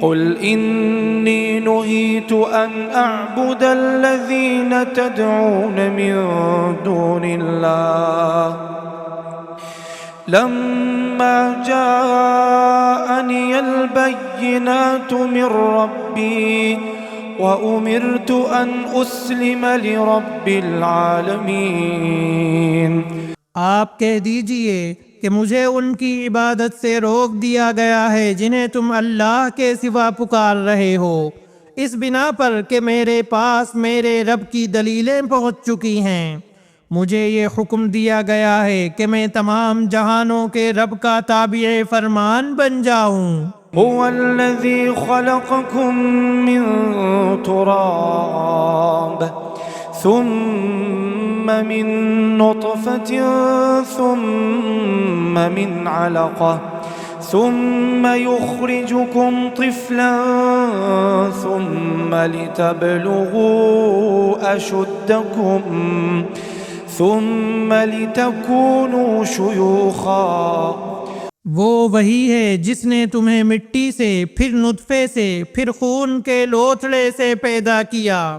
قل إني نهيت أن أعبد الذين تدعون من دون الله لما جاءني البينات من ربي وأمرت أن أسلم لرب العالمين۔ آپ کہہ دیجئے کہ مجھے ان کی عبادت سے روک دیا گیا ہے جنہیں تم اللہ کے سوا پکار رہے ہو، اس بنا پر کہ میرے پاس میرے رب کی دلیلیں پہنچ چکی ہیں۔ مجھے یہ حکم دیا گیا ہے کہ میں تمام جہانوں کے رب کا تابع فرمان بن جاؤں۔ هو الذي خلقكم من تراب ثم من نطفة ثم من علقة ثم يخرجكم طفلا ثم لتبلغوا أشدكم ثم لتكونوا شيوخا۔ وہ وہی ہے جس نے تمہیں مٹی سے، پھر نطفے سے، پھر خون کے لوتھڑے سے پیدا کیا،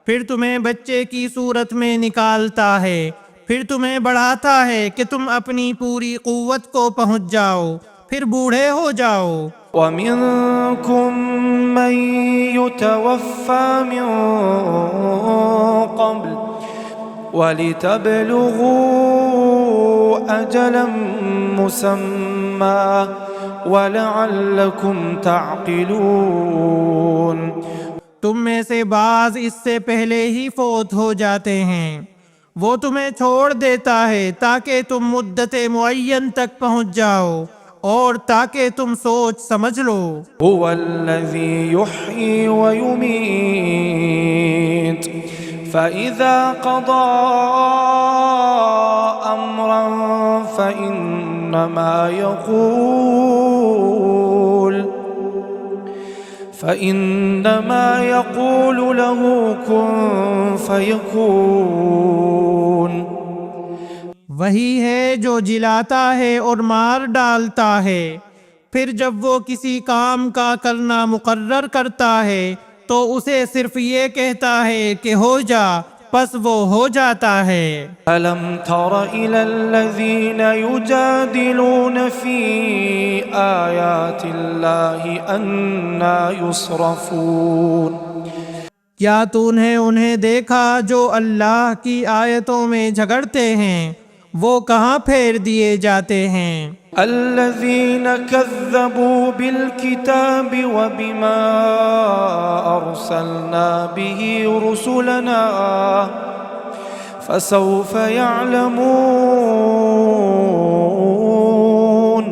پھر تمہیں بچے کی صورت میں نکالتا ہے، پھر تمہیں بڑھاتا ہے کہ تم اپنی پوری قوت کو پہنچ جاؤ، پھر بوڑھے ہو جاؤ۔ وَمِنكُم مَّن يُتَوَفَّى مِن قَبْلُ وَلِتَبْلُغُوا أَجَلًا مُّسَمًّى وَلَعَلَّكُمْ تَعْقِلُونَ۔ تم میں سے بعض اس سے پہلے ہی فوت ہو جاتے ہیں، وہ تمہیں چھوڑ دیتا ہے تاکہ تم مدت معین تک پہنچ جاؤ اور تاکہ تم سوچ سمجھ لو۔ هو الذي يحيي ويميت فإذا قضى أمرا فإنما يقول له كن فيكون۔ وہی ہے جو جلاتا ہے اور مار ڈالتا ہے، پھر جب وہ کسی کام کا کرنا مقرر کرتا ہے تو اسے صرف یہ کہتا ہے کہ ہو جا، پس وہ ہو جاتا ہے۔ أَلَمْ تَرَ إِلَى الَّذِينَ يُجَادِلُونَ فِي آيَاتِ اللَّهِ أَنَّى يُصْرَفُونَ۔ کیا تو نے انہیں دیکھا جو اللہ کی آیتوں میں جھگڑتے ہیں، وہ کہاں پھیر دیے جاتے ہیں؟ الذين كذبوا بالكتاب وبما أرسلنا به رسلنا فسوف يعلمون۔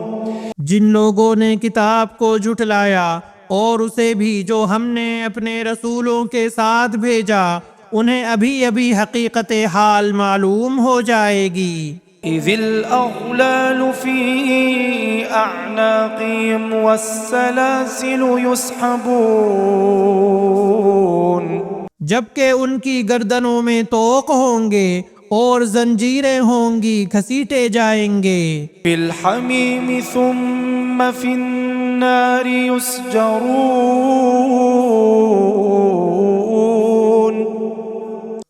جن لوگوں نے کتاب کو جھٹلایا اور اسے بھی جو ہم نے اپنے رسولوں کے ساتھ بھیجا، انہیں ابھی ابھی حقیقت حال معلوم ہو جائے گی۔ إذ الأغلال في أعناقهم والسلاسل يسحبون۔ جبکہ ان کی گردنوں میں طوق ہوں گے اور زنجیریں ہوں گی، گھسیٹے جائیں گے۔ في الحميم ثم في النار يسجرون۔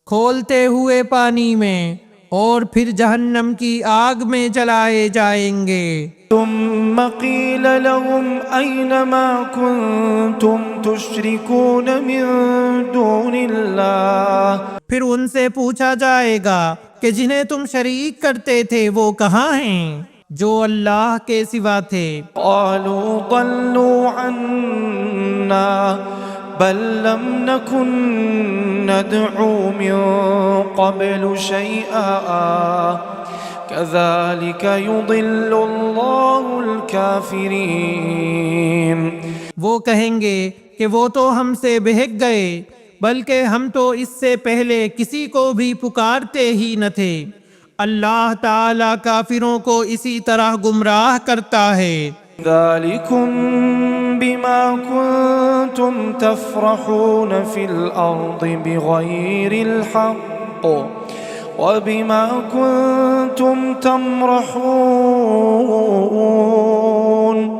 کھولتے ہوئے پانی میں اور پھر جہنم کی آگ میں جلائے جائیں گے۔ ثم قيل لهم أين ما كنتم تشركون من دون الله۔ پھر ان سے پوچھا جائے گا کہ جنہیں تم شریک کرتے تھے وہ کہاں ہیں، جو اللہ کے سوا تھے۔ قالوا ضلوا عنا بل لم نكن ندعو من قبل شيئا كذلك يضل الله الكافرين۔ وہ کہیں گے کہ وہ تو ہم سے بہک گئے، بلکہ ہم تو اس سے پہلے کسی کو بھی پکارتے ہی نہ تھے۔ اللہ تعالی کافروں کو اسی طرح گمراہ کرتا ہے۔ ذلكم بما كنتم تفرحون في الأرض بغير الحق وبما كنتم تمرحون۔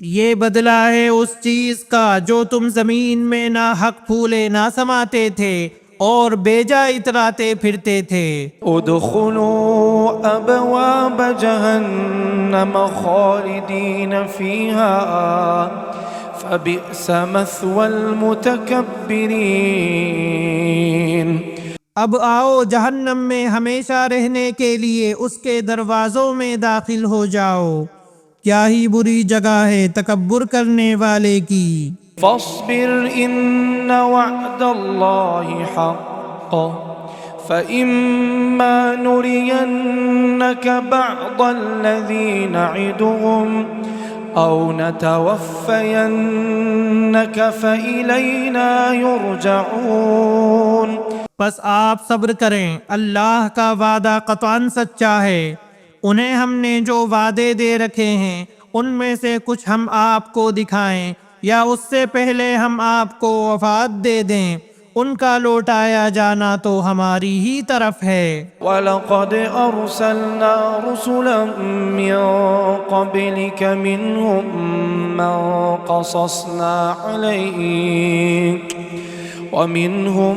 یہ بدلہ ہے اس چیز کا جو تم زمین میں نہ حق پھولے نہ سماتے تھے اور بیجا اتراتے پھرتے تھے۔ ادخلوا ابواب جہنم خالدین فیہا فبئس مثوى المتکبرین۔ اب آؤ جہنم میں ہمیشہ رہنے کے لیے اس کے دروازوں میں داخل ہو جاؤ، کیا ہی بری جگہ ہے تکبر کرنے والے کی۔ فاصبر ان وعد اللہ حق فإما نرینک بعض الذی نعدهم او نتوفینک فإلینا یرجعون۔ بس آپ صبر کریں، اللہ کا وعدہ قطعاً سچا ہے، انہیں ہم نے جو وعدے دے رکھے ہیں ان میں سے کچھ ہم آپ کو دکھائیں یا اس سے پہلے ہم آپ کو وفات دے دیں، ان کا لوٹایا جانا تو ہماری ہی طرف ہے۔ وَلَقَدْ أَرْسَلْنَا رُسُلًا مِّن قَبْلِكَ مِنْهُم مَّن قَصَصْنَا عَلَيْكَ وَمِنْهُم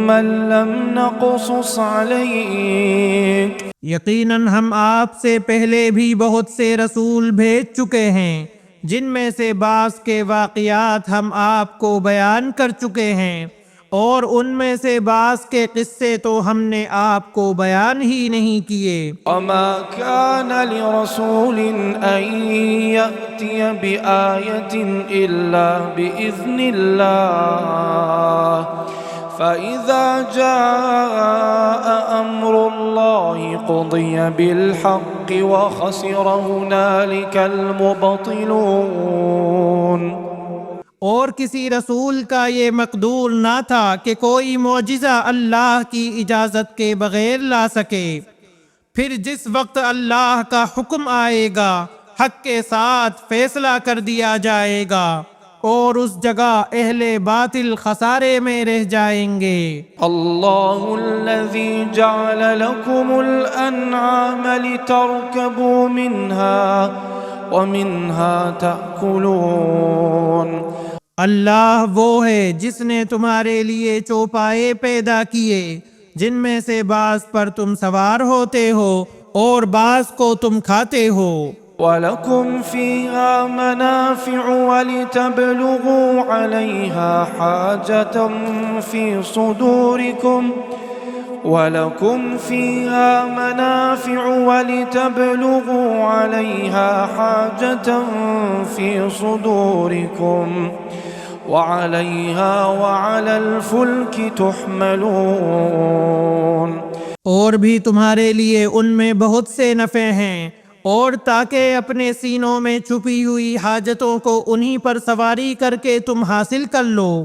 مَّن لَّمْ نَقْصُصْ عَلَيْكَ۔ یقیناً ہم آپ سے پہلے بھی بہت سے رسول بھیج چکے ہیں، جن میں سے بعض کے واقعات ہم آپ کو بیان کر چکے ہیں اور ان میں سے بعض کے قصے تو ہم نے آپ کو بیان ہی نہیں کیے۔ وَمَا كَانَ لِرَسُولٍ أَن يَأْتِيَ بِآيَةٍ إِلَّا بِإِذْنِ اللَّهِ فَإِذَا جَاءَ أَمْرُ اللَّهِ قُضِيَ بِالْحَقِّ وَخَسِرَ هُنَالِكَ الْمُبْطِلُونَ۔ اور کسی رسول کا یہ مقدور نہ تھا کہ کوئی معجزہ اللہ کی اجازت کے بغیر لا سکے، پھر جس وقت اللہ کا حکم آئے گا حق کے ساتھ فیصلہ کر دیا جائے گا اور اس جگہ اہل باطل خسارے میں رہ جائیں گے۔ اللہ الذی جعل لکم الانعام لترکبوا منها ومنها تأکلون۔ اللہ وہ ہے جس نے تمہارے لیے چوپائے پیدا کیے جن میں سے بعض پر تم سوار ہوتے ہو اور بعض کو تم کھاتے ہو۔ وَلَكُمْ فِيهَا مَنَافِعُ وَلِتَبْلُغُوا عَلَيْهَا حَاجَةً فِي صُدُورِكُمْ وَلَكُمْ فِيهَا مَنَافِعُ وَلِتَبْلُغُوا عَلَيْهَا حَاجَةً فِي صُدُورِكُمْ وَعَلَيْهَا وَعَلَى الْفُلْكِ تُحْمَلُونَ۔ اور بھی تمہارے لیے ان میں بہت سے نفع ہیں، اور تاکہ اپنے سینوں میں چھپی ہوئی حاجتوں کو انہی پر سواری کر کے تم حاصل کر لو،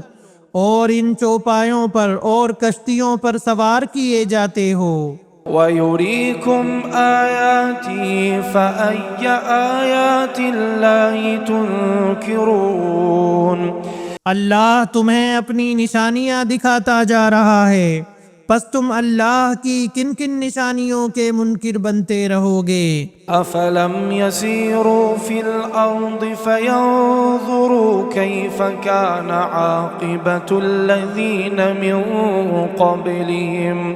اور ان چوپایوں پر اور کشتیوں پر سوار کیے جاتے ہو۔ وَيُرِيكُمْ آيَاتِهِ فَأَيَّ آيَاتِ اللَّهِ تُنْكِرُونَ۔ اللہ تمہیں اپنی نشانیاں دکھاتا جا رہا ہے، پس تم اللہ کی کن کن نشانیوں کے منکر بنتے رہو گے۔ أَفَلَمْ يَسِيرُوا فِي الْأَرْضِ فَيَنْظُرُوا كَيْفَ كَانَ عَاقِبَةُ الَّذِينَ مِنْ قَبْلِهِمْ۔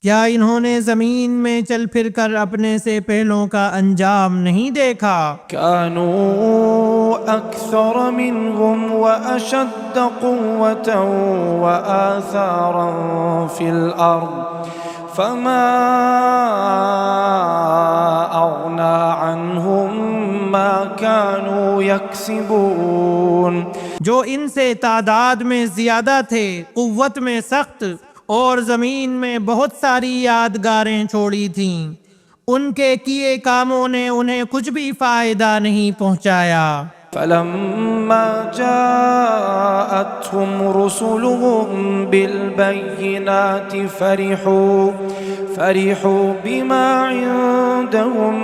کیا انہوں نے زمین میں چل پھر کر اپنے سے پہلوں کا انجام نہیں دیکھا؟ كانوا أكثر منهم وأشد قوة وآثارا في الأرض فما أغنى عنهم ما كانوا يكسبون۔ جو ان سے تعداد میں زیادہ تھے، قوت میں سخت، اور زمین میں بہت ساری یادگاریں چھوڑی تھیں، ان کے کیے کاموں نے انہیں کچھ بھی فائدہ نہیں پہنچایا۔ فلما جاءتهم رسلهم بالبينات فرحوا بما عندهم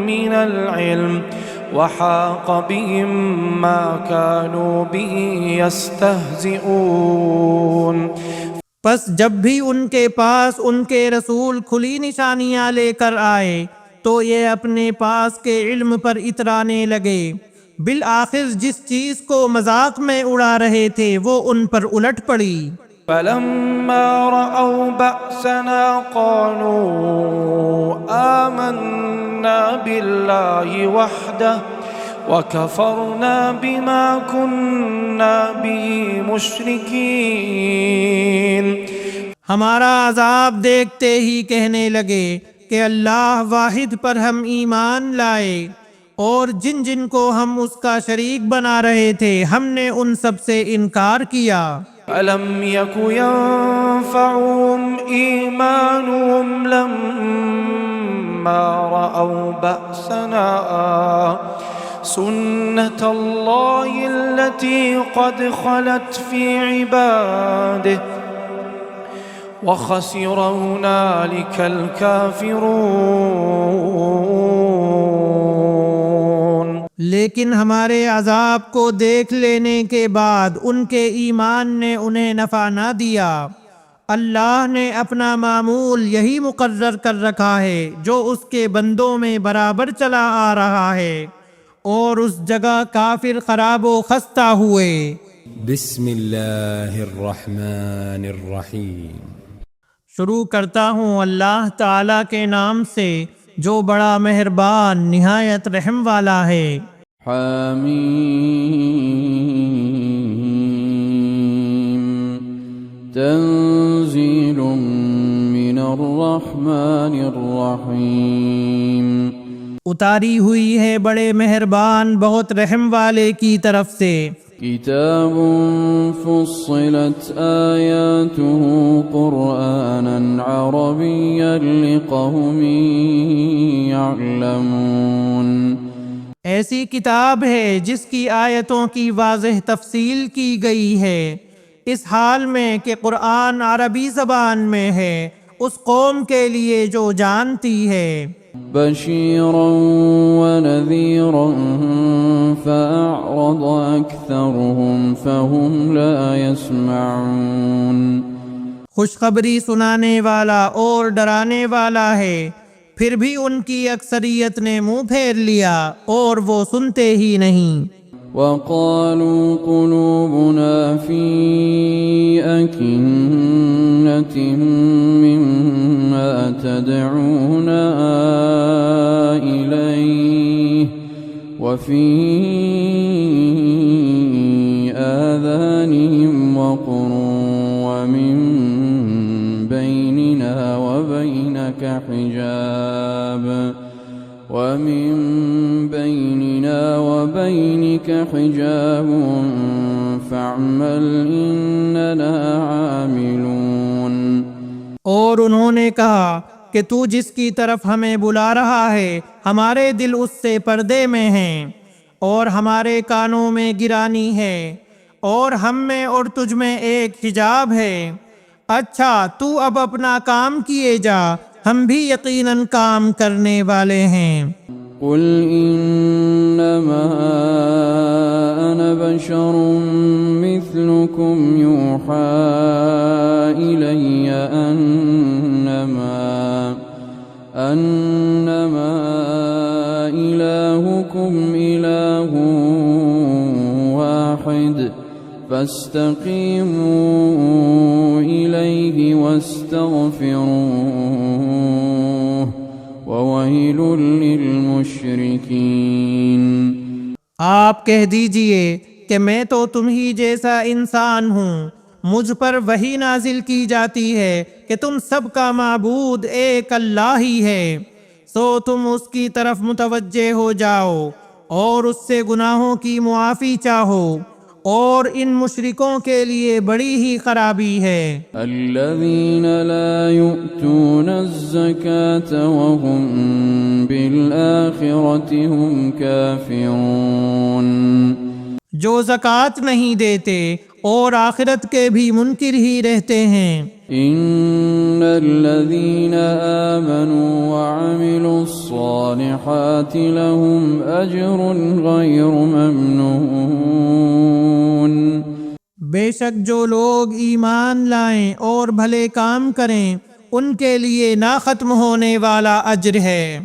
من العلم وحاق بهم ما كانوا به يستهزئون۔ پس جب بھی ان کے پاس ان کے رسول کھلی نشانیاں لے کر آئے تو یہ اپنے پاس کے علم پر اترانے لگے، بالآخر جس چیز کو مذاق میں اڑا رہے تھے وہ ان پر الٹ پڑی۔ فلما رأوا بأسنا قالوا آمنا بالله وحده وكفرنا بما كنا به مشركين۔ ہمارا عذاب دیکھتے ہی کہنے لگے کہ اللہ واحد پر ہم ایمان لائے، اور جن جن کو ہم اس کا شریک بنا رہے تھے ہم نے ان سب سے انکار کیا۔ أَلَمْ يَكُ يَنفَعُهُمْ إِيمَانُهُمْ لَمَّا رَأَوْا بَأْسَنَا سُنَّةَ اللَّهِ الَّتِي قَدْ خَلَتْ فِي عِبَادِهِ وَخَسِرَ هُنَالِكَ الْكَافِرُونَ۔ لیکن ہمارے عذاب کو دیکھ لینے کے بعد ان کے ایمان نے انہیں نفع نہ دیا۔ اللہ نے اپنا معمول یہی مقرر کر رکھا ہے جو اس کے بندوں میں برابر چلا آ رہا ہے، اور اس جگہ کافر خراب و خستہ ہوئے۔ بسم اللہ الرحمن الرحیم۔ شروع کرتا ہوں اللہ تعالیٰ کے نام سے جو بڑا مہربان نہایت رحم والا ہے۔ حامیم تنزیل من الرحمن الرحیم۔ اتاری ہوئی ہے بڑے مہربان بہت رحم والے کی طرف سے۔ کتاب فصلت آیاته قرآنا عربیا لقوم يعلمون۔ ایسی کتاب ہے جس کی آیتوں کی واضح تفصیل کی گئی ہے، اس حال میں کہ قرآن عربی زبان میں ہے، اس قوم کے لیے جو جانتی ہے۔ بشیرا ونذیرا فأعرض أكثرهم فهم لا يسمعون۔ خوشخبری سنانے والا اور ڈرانے والا ہے، پھر بھی ان کی اکثریت نے منہ پھیر لیا اور وہ سنتے ہی نہیں۔ وقالوا قلوبنا في أكنة مما تدعونا إليه وفي آذانهم وقر ومن بيننا وبينك حجاب فاعمل إننا عاملون۔ اور انہوں نے کہا کہ تو جس کی طرف ہمیں بلا رہا ہے ہمارے دل اس سے پردے میں ہیں، اور ہمارے کانوں میں گرانی ہے، اور ہم میں اور تجھ میں ایک حجاب ہے۔ اچھا تو اب اپنا کام کیے جا، ہم بھی یقیناً کام کرنے والے ہیں۔ قل انما انا بشر مثلكم يوحى الي انما الهكم اله واحد فاستقيموا اليه واستغفروه وويل للمشركين۔ آپ کہہ دیجئے کہ میں تو تم ہی جیسا انسان ہوں، مجھ پر وحی نازل کی جاتی ہے کہ تم سب کا معبود ایک اللہ ہی ہے، سو تم اس کی طرف متوجہ ہو جاؤ اور اس سے گناہوں کی معافی چاہو، اور ان مشرکوں کے لیے بڑی ہی خرابی ہے۔ الذين لا يؤتون الزكاة وهم بالآخرة هم كافرون۔ جو زکوٰۃ نہیں دیتے اور آخرت کے بھی منکر ہی رہتے ہیں۔ ان الذين آمنوا وعملوا الصالحات لهم اجر غير ممنون۔ بے شک جو لوگ ایمان لائیں اور بھلے کام کریں ان کے لیے نہ ختم ہونے والا اجر ہے۔